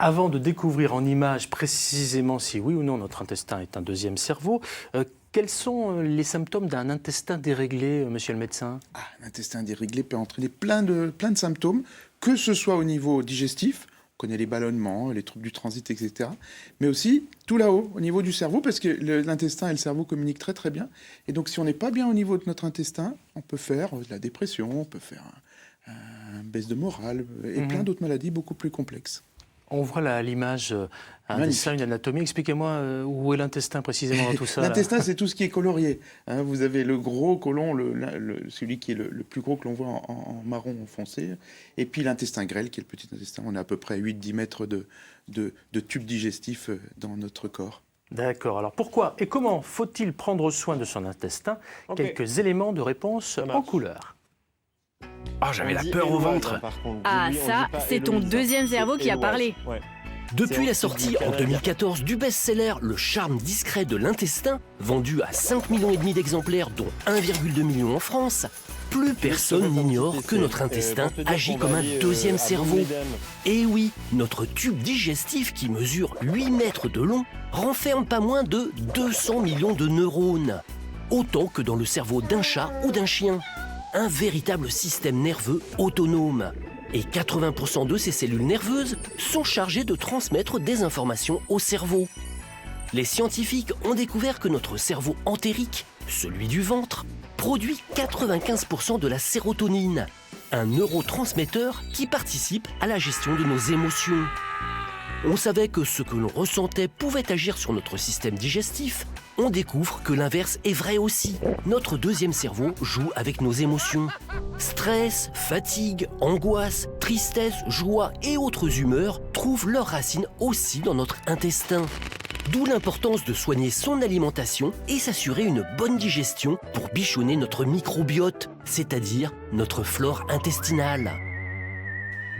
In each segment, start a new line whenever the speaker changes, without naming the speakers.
Avant de découvrir en images précisément si oui ou non notre intestin est un deuxième cerveau, quels sont les symptômes d'un intestin déréglé, monsieur le médecin?
L'intestin déréglé peut entraîner plein de symptômes, que ce soit au niveau digestif, on connaît les ballonnements, les troubles du transit, etc. Mais aussi tout là-haut, au niveau du cerveau, parce que l'intestin et le cerveau communiquent très très bien. Et donc si on n'est pas bien au niveau de notre intestin, on peut faire de la dépression, on peut faire une baisse de morale et plein d'autres maladies beaucoup plus complexes.
On voit l'image, un dessin, une anatomie. Expliquez-moi où est l'intestin précisément dans tout ça.
L'intestin, c'est tout ce qui est colorié. Vous avez le gros côlon, celui qui est le plus gros que l'on voit en marron foncé, et puis l'intestin grêle, qui est le petit intestin. On a à peu près 8-10 mètres de tubes digestifs dans notre corps.
D'accord. Alors pourquoi et comment faut-il prendre soin de son intestin? Quelques éléments de réponse en couleur.
Oh, j'avais la peur au ventre.
Ah, ça, c'est ton deuxième cerveau qui a parlé.
Depuis la sortie en 2014 du best-seller Le charme discret de l'intestin, vendu à 5,5 millions d'exemplaires, dont 1,2 million en France, plus personne n'ignore que notre intestin agit comme un deuxième cerveau. Et oui, notre tube digestif, qui mesure 8 mètres de long, renferme pas moins de 200 millions de neurones. Autant que dans le cerveau d'un chat ou d'un chien. Un véritable système nerveux autonome. Et 80% de ces cellules nerveuses sont chargées de transmettre des informations au cerveau. Les scientifiques ont découvert que notre cerveau entérique, celui du ventre, produit 95% de la sérotonine, un neurotransmetteur qui participe à la gestion de nos émotions. On savait que ce que l'on ressentait pouvait agir sur notre système digestif. On découvre que l'inverse est vrai aussi. Notre deuxième cerveau joue avec nos émotions. Stress, fatigue, angoisse, tristesse, joie et autres humeurs trouvent leurs racines aussi dans notre intestin. D'où l'importance de soigner son alimentation et s'assurer une bonne digestion pour bichonner notre microbiote, c'est-à-dire notre flore intestinale.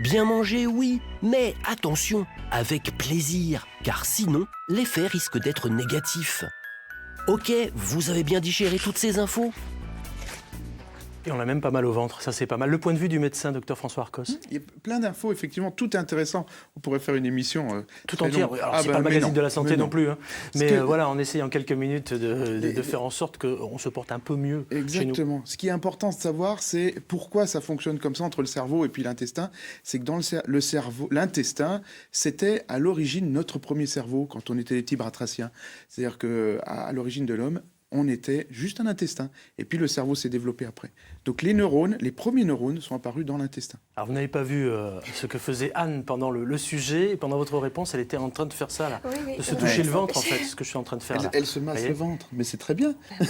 Bien manger, oui, mais attention, avec plaisir, car sinon, l'effet risque d'être négatif. Ok, vous avez bien digéré toutes ces infos?
Et on a même pas mal au ventre, ça c'est pas mal. Le point de vue du médecin, docteur François Arcos.
Il y a plein d'infos, effectivement, tout est intéressant. On pourrait faire une émission
tout entière. Alors c'est pas le magazine de la santé non plus, hein. Mais voilà, on essaye en quelques minutes de faire en sorte qu'on se porte un peu mieux.
Exactement. Chez nous. Ce qui est important de savoir, c'est pourquoi ça fonctionne comme ça entre le cerveau et puis l'intestin. C'est que dans le cerveau, l'intestin, c'était à l'origine notre premier cerveau quand on était des petits batraciens. C'est-à-dire qu'à l'origine de l'homme, on était juste un intestin. Et puis le cerveau s'est développé après. Donc les neurones, les premiers neurones sont apparus dans l'intestin.
Alors vous n'avez pas vu ce que faisait Anne pendant le sujet. Et pendant votre réponse, elle était en train de faire ça, là, de se toucher le ventre, en fait, ce que je suis en train de faire là.
Elle se masse le ventre, mais c'est très bien.
Oui,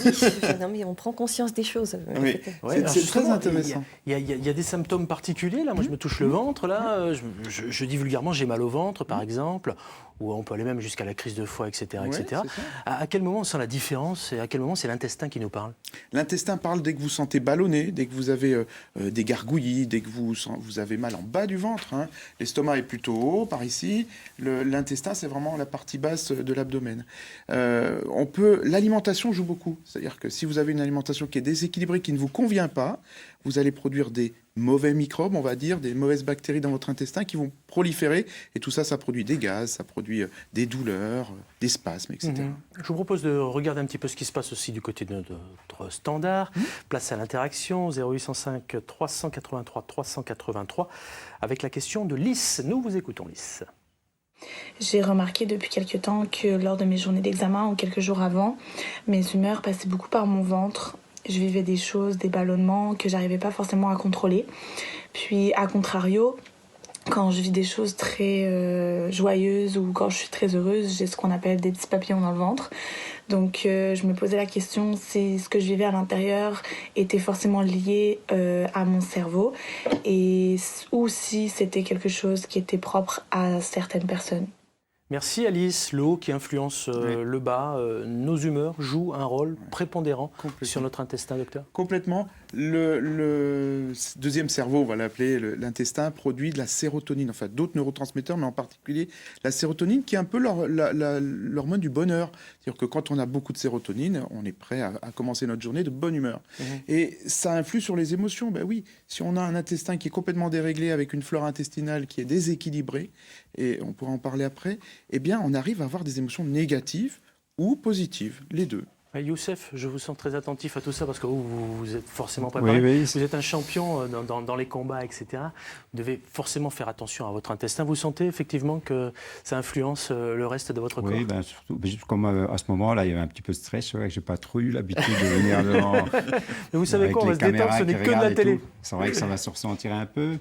non, mais on prend conscience des choses.
Oui. C'est très intéressant.
Il y a des symptômes particuliers, là. Moi, je me touche le ventre, là. Je dis vulgairement, j'ai mal au ventre, par exemple. Ou on peut aller même jusqu'à la crise de foie, etc. etc. À quel moment on sent la différence et à quel moment c'est l'intestin qui nous parle?
L'intestin parle dès que vous sentez ballonné, dès que vous avez des gargouillis, dès que vous avez mal en bas du ventre. Hein. L'estomac est plutôt haut, par ici. L'intestin, c'est vraiment la partie basse de l'abdomen. L'alimentation joue beaucoup. C'est-à-dire que si vous avez une alimentation qui est déséquilibrée, qui ne vous convient pas, vous allez produire des mauvais microbes, on va dire, des mauvaises bactéries dans votre intestin qui vont proliférer. Et tout ça, ça produit des gaz, ça produit des douleurs, des spasmes, etc.
Je vous propose de regarder un petit peu ce qui se passe aussi du côté de notre standard. Place à l'interaction, 0805 383 383, avec la question de Lys. Nous vous écoutons, Lys.
J'ai remarqué depuis quelques temps que lors de mes journées d'examen ou quelques jours avant, mes humeurs passaient beaucoup par mon ventre. Je vivais des choses, des ballonnements que j'arrivais pas forcément à contrôler. Puis, à contrario, quand je vis des choses très joyeuses ou quand je suis très heureuse, j'ai ce qu'on appelle des petits papillons dans le ventre. Donc, je me posais la question si ce que je vivais à l'intérieur était forcément lié à mon cerveau ou si c'était quelque chose qui était propre à certaines personnes.
Merci Alice. Le haut qui influence le bas, nos humeurs jouent un rôle prépondérant sur notre intestin, docteur?
Complètement. Le deuxième cerveau, on va l'appeler l'intestin, produit de la sérotonine, enfin d'autres neurotransmetteurs, mais en particulier la sérotonine, qui est un peu l'hormone du bonheur. C'est-à-dire que quand on a beaucoup de sérotonine, on est prêt à commencer notre journée de bonne humeur. Et ça influe sur les émotions. Ben oui, si on a un intestin qui est complètement déréglé, avec une flore intestinale qui est déséquilibrée, et on pourra en parler après, eh bien on arrive à avoir des émotions négatives ou positives, les deux.
Youssef, je vous sens très attentif à tout ça parce que vous êtes forcément préparé. Oui. Vous êtes un champion dans les combats, etc. Vous devez forcément faire attention à votre intestin. Vous sentez effectivement que ça influence le reste de votre corps?
Oui, surtout, comme à ce moment-là, il y avait un petit peu de stress. C'est vrai que je n'ai pas trop eu l'habitude de venir devant.
Mais vous savez quoi, on va se détendre, ce n'est que de la télé.
C'est vrai que ça va se ressentir un peu.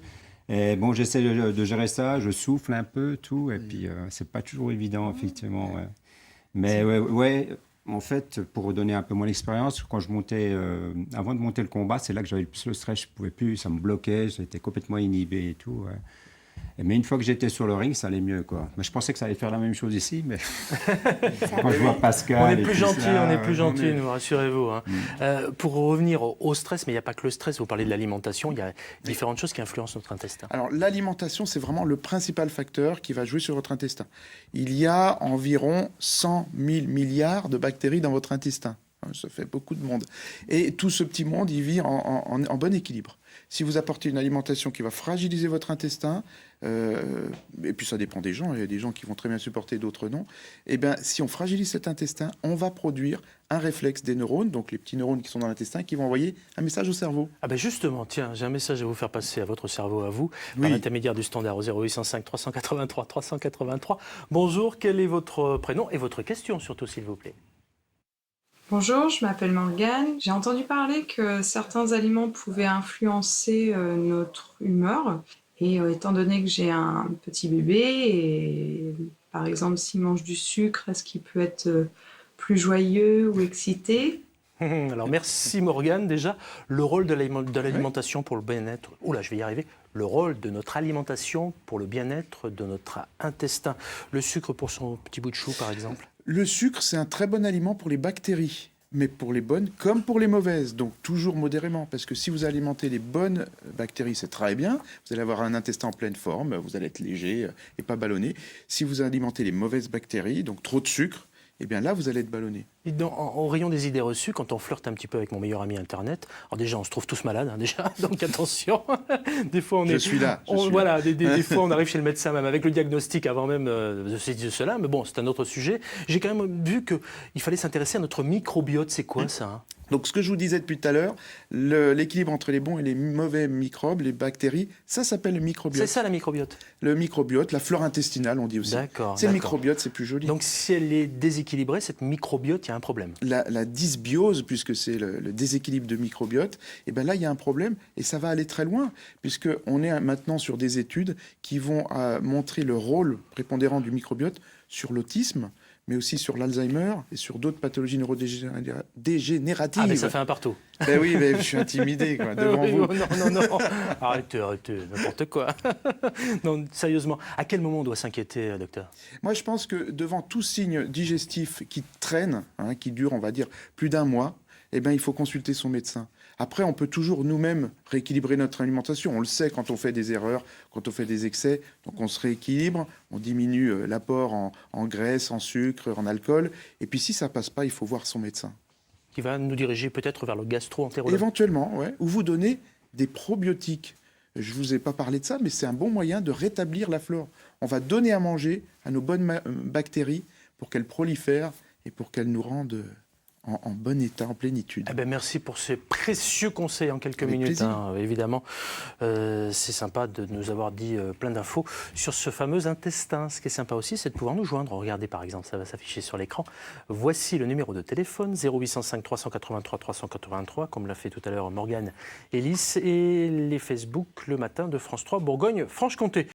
Et bon, j'essaie de gérer ça, je souffle un peu, tout. Et puis, c'est pas toujours évident, effectivement. Ouais. Mais ouais. En fait, pour donner un peu mon expérience, quand je montais, avant de monter le combat, c'est là que j'avais le plus le stress. Je ne pouvais plus, ça me bloquait, j'étais complètement inhibé et tout. Ouais. Mais une fois que j'étais sur le ring, ça allait mieux, quoi. Mais je pensais que ça allait faire la même chose ici, mais quand je vois Pascal...
On est plus gentils, nous, rassurez-vous. Hein. Pour revenir au stress, mais il n'y a pas que le stress, vous parlez de l'alimentation, il y a différentes choses qui influencent notre intestin.
Alors, l'alimentation, c'est vraiment le principal facteur qui va jouer sur votre intestin. Il y a environ 100 000 milliards de bactéries dans votre intestin. Ça fait beaucoup de monde. Et tout ce petit monde, il vit en bon équilibre. Si vous apportez une alimentation qui va fragiliser votre intestin, et puis ça dépend des gens, il y a des gens qui vont très bien supporter, d'autres non, et bien si on fragilise cet intestin, on va produire un réflexe des neurones, donc les petits neurones qui sont dans l'intestin, qui vont envoyer un message au cerveau.
Ah ben justement, tiens, j'ai un message à vous faire passer à votre cerveau, à vous, par l'intermédiaire du standard au 0805 383 383. Bonjour, quel est votre prénom et votre question surtout, s'il vous plaît?
Bonjour, je m'appelle Morgane. J'ai entendu parler que certains aliments pouvaient influencer notre humeur. Et étant donné que j'ai un petit bébé, et par exemple s'il mange du sucre, est-ce qu'il peut être plus joyeux ou excité?
Alors merci Morgane. Déjà, le rôle de l'alimentation pour le bien-être... Oula, je vais y arriver. Le rôle de notre alimentation pour le bien-être de notre intestin. Le sucre pour son petit bout de chou, par exemple.
Le sucre, c'est un très bon aliment pour les bactéries, mais pour les bonnes comme pour les mauvaises. Donc toujours modérément, parce que si vous alimentez les bonnes bactéries, c'est très bien. Vous allez avoir un intestin en pleine forme, vous allez être léger et pas ballonné. Si vous alimentez les mauvaises bactéries, donc trop de sucre, eh bien là, vous allez être ballonné.
Au rayon des idées reçues, quand on flirte un petit peu avec mon meilleur ami Internet, alors déjà, on se trouve tous malades, hein, déjà, donc attention. Des fois, on est...
Je suis là.
Voilà, des fois, on arrive chez le médecin, même avec le diagnostic avant même de cela, mais bon, c'est un autre sujet. J'ai quand même vu qu'il fallait s'intéresser à notre microbiote. C'est quoi ça, hein?
Donc, ce que je vous disais depuis tout à l'heure, l'équilibre entre les bons et les mauvais microbes, les bactéries, ça s'appelle le microbiote.
C'est ça, la microbiote? Le
microbiote, la flore intestinale, on dit aussi.
D'accord.
C'est le microbiote, c'est plus joli.
Donc, si elle est déséquilibrée, cette microbiote, il y a un problème.
La dysbiose, puisque c'est le déséquilibre de microbiote, et bien là, il y a un problème, et ça va aller très loin, puisqu'on est maintenant sur des études qui vont montrer le rôle prépondérant du microbiote sur l'autisme, mais aussi sur l'Alzheimer et sur d'autres pathologies neurodégénératives.
Ah, mais ça fait un partout.
Ben oui, mais je suis intimidé, quoi, devant vous.
Non. Arrêtez, n'importe quoi. Non, sérieusement, à quel moment on doit s'inquiéter, docteur?
Moi, je pense que devant tout signe digestif qui traîne, qui dure, on va dire, plus d'un mois, eh ben, il faut consulter son médecin. Après, on peut toujours nous-mêmes rééquilibrer notre alimentation. On le sait quand on fait des erreurs, quand on fait des excès. Donc on se rééquilibre, on diminue l'apport en graisse, en sucre, en alcool. Et puis si ça passe pas, il faut voir son médecin.
Qui va nous diriger peut-être vers le gastro-entérologue.
Éventuellement, ouais. Ou vous donner des probiotiques. Je ne vous ai pas parlé de ça, mais c'est un bon moyen de rétablir la flore. On va donner à manger à nos bonnes bactéries pour qu'elles prolifèrent et pour qu'elles nous rendent... En bon état, en plénitude.
Eh ben merci pour ces précieux conseils en quelques minutes. Évidemment, c'est sympa de nous avoir dit plein d'infos sur ce fameux intestin. Ce qui est sympa aussi, c'est de pouvoir nous joindre. Regardez par exemple, ça va s'afficher sur l'écran. Voici le numéro de téléphone 0805 383 383, comme l'a fait tout à l'heure Morgane Ellis, et les Facebook le matin de France 3 Bourgogne-Franche-Comté.